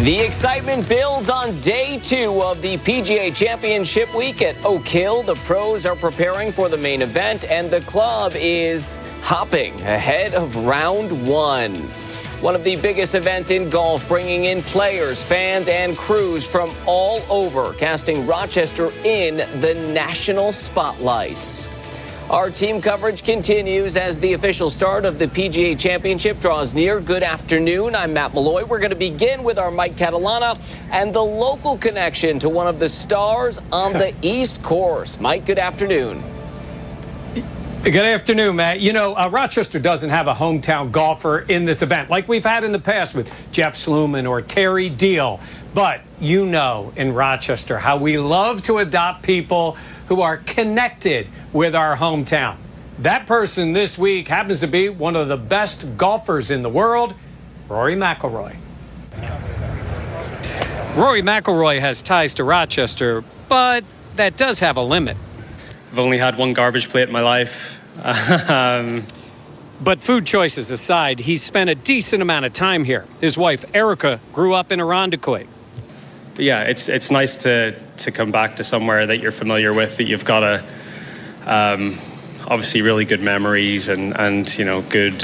The excitement builds on day 2 of the PGA Championship week at Oak Hill. The pros are preparing for the main event, and the club is hopping ahead of round 1. One of the biggest events in golf, bringing in players, fans, and crews from all over, casting Rochester in the national spotlights. Our team coverage continues as the official start of the PGA Championship draws near. Good afternoon. I'm Matt Malloy. We're going to begin with our Mike Catalana and the local connection to one of the stars on the East Course. Mike, good afternoon. Good afternoon, Matt. You know, Rochester doesn't have a hometown golfer in this event like we've had in the past with Jeff Sluman or Terry Deal. But you know in Rochester how we love to adopt people who are connected with our hometown. That person this week happens to be one of the best golfers in the world, Rory McIlroy. Rory McIlroy has ties to Rochester, but that does have a limit. I've only had one garbage plate in my life. But food choices aside, he's spent a decent amount of time here. His wife, Erica, grew up in Irondequoit. But yeah, it's nice to come back to somewhere that you're familiar with, that you've got obviously really good memories and you know, good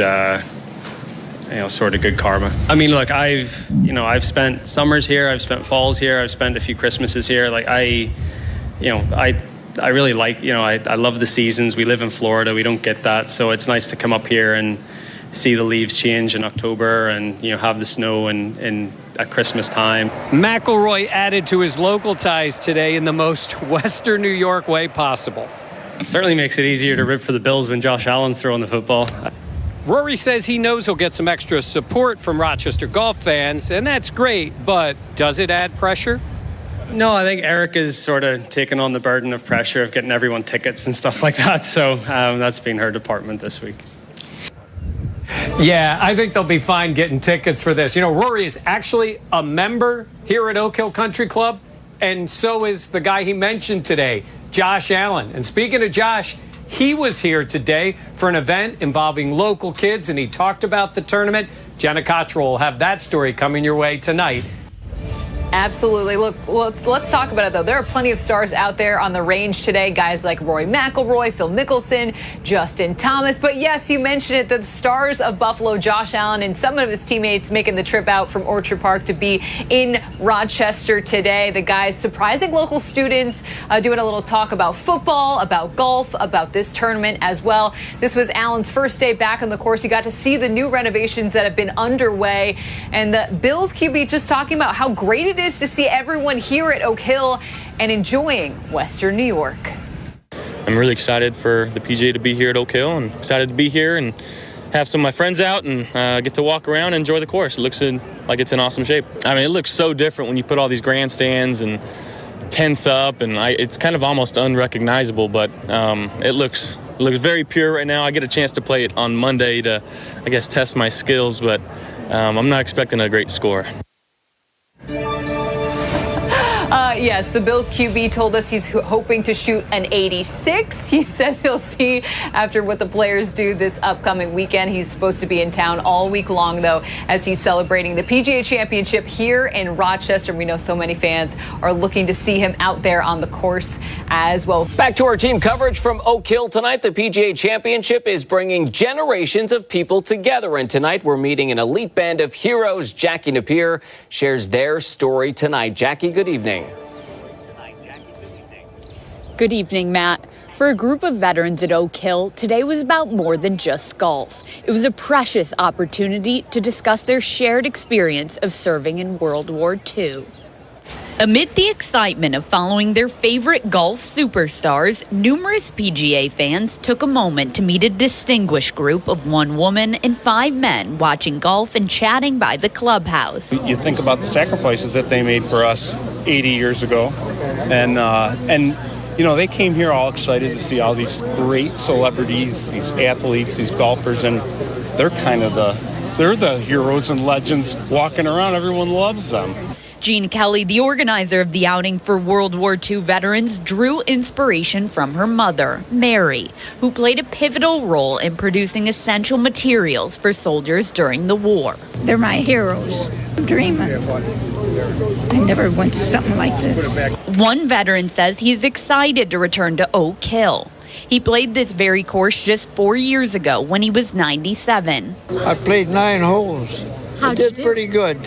sort of good karma. I mean, look, I've spent summers here, I've spent falls here, I've spent a few Christmases here. Like I really like, I love the seasons. We live in Florida, we don't get that, so it's nice to come up here and see the leaves change in October and have the snow and at Christmas time. McIlroy added to his local ties today in the most Western New York way possible. It certainly makes it easier to root for the Bills when Josh Allen's throwing the football. Rory says he knows he'll get some extra support from Rochester golf fans, and that's great, but does it add pressure? No, I think Eric is sort of taking on the burden of pressure of getting everyone tickets and stuff like that, so that's been her department this week. Yeah, I think they'll be fine getting tickets for this. You know, Rory is actually a member here at Oak Hill Country Club, and so is the guy he mentioned today, Josh Allen. And speaking of Josh, he was here today for an event involving local kids, and he talked about the tournament. Jenna Cottrell will have that story coming your way tonight. Absolutely. Look, let's talk about it, though. There are plenty of stars out there on the range today. Guys like Rory McIlroy, Phil Mickelson, Justin Thomas. But yes, you mentioned it, the stars of Buffalo, Josh Allen, and some of his teammates making the trip out from Orchard Park to be in Rochester today. The guys surprising local students, doing a little talk about football, about golf, about this tournament as well. This was Allen's first day back on the course. He got to see the new renovations that have been underway. And the Bills QB just talking about how great it is to see everyone here at Oak Hill and enjoying Western New York. I'm really excited for the PGA to be here at Oak Hill, and excited to be here and have some of my friends out and get to walk around and enjoy the course. It looks like it's in awesome shape. I mean, it looks so different when you put all these grandstands and tents up, and it's kind of almost unrecognizable, but it looks very pure right now. I get a chance to play it on Monday to, I guess, test my skills, but I'm not expecting a great score. Yes, the Bills QB told us he's hoping to shoot an 86. He says he'll see after what the players do this upcoming weekend. He's supposed to be in town all week long, though, as he's celebrating the PGA Championship here in Rochester. We know so many fans are looking to see him out there on the course as well. Back to our team coverage from Oak Hill tonight. The PGA Championship is bringing generations of people together, and tonight we're meeting an elite band of heroes. Jackie Napier shares their story tonight. Jackie, good evening. Good evening, Matt. For a group of veterans at Oak Hill, today was about more than just golf. It was a precious opportunity to discuss their shared experience of serving in World War II. Amid the excitement of following their favorite golf superstars, numerous PGA fans took a moment to meet a distinguished group of 1 woman and 5 men watching golf and chatting by the clubhouse. You think about the sacrifices that they made for us 80 years ago, and they came here all excited to see all these great celebrities, these athletes, these golfers, and they're the heroes and legends walking around. Everyone loves them. Jean Kelly, the organizer of the outing for World War II veterans, drew inspiration from her mother, Mary, who played a pivotal role in producing essential materials for soldiers during the war. They're my heroes. Dreaming. I never went to something like this. One veteran says he's excited to return to Oak Hill. He played this very course just 4 years ago when he was 97. I played 9 holes. I did pretty good.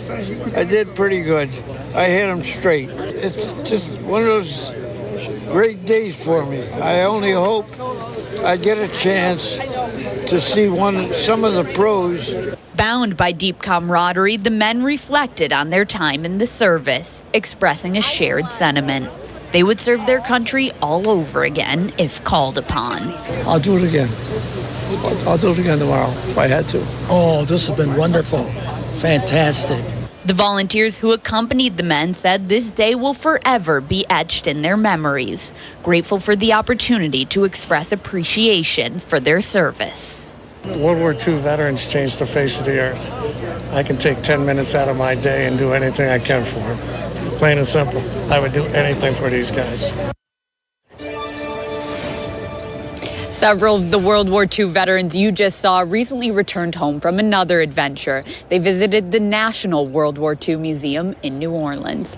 I did pretty good. I hit them straight. It's just one of those great days for me. I only hope I get a chance to see some of the pros. Bound by deep camaraderie, the men reflected on their time in the service, expressing a shared sentiment. They would serve their country all over again if called upon. I'll do it again. I'll do it again tomorrow if I had to. Oh, this has been wonderful. Fantastic. The volunteers who accompanied the men said this day will forever be etched in their memories, grateful for the opportunity to express appreciation for their service. World War II veterans changed the face of the earth. I can take 10 minutes out of my day and do anything I can for them. Plain and simple. I would do anything for these guys. Several of the World War II veterans you just saw recently returned home from another adventure. They visited the National World War II Museum in New Orleans.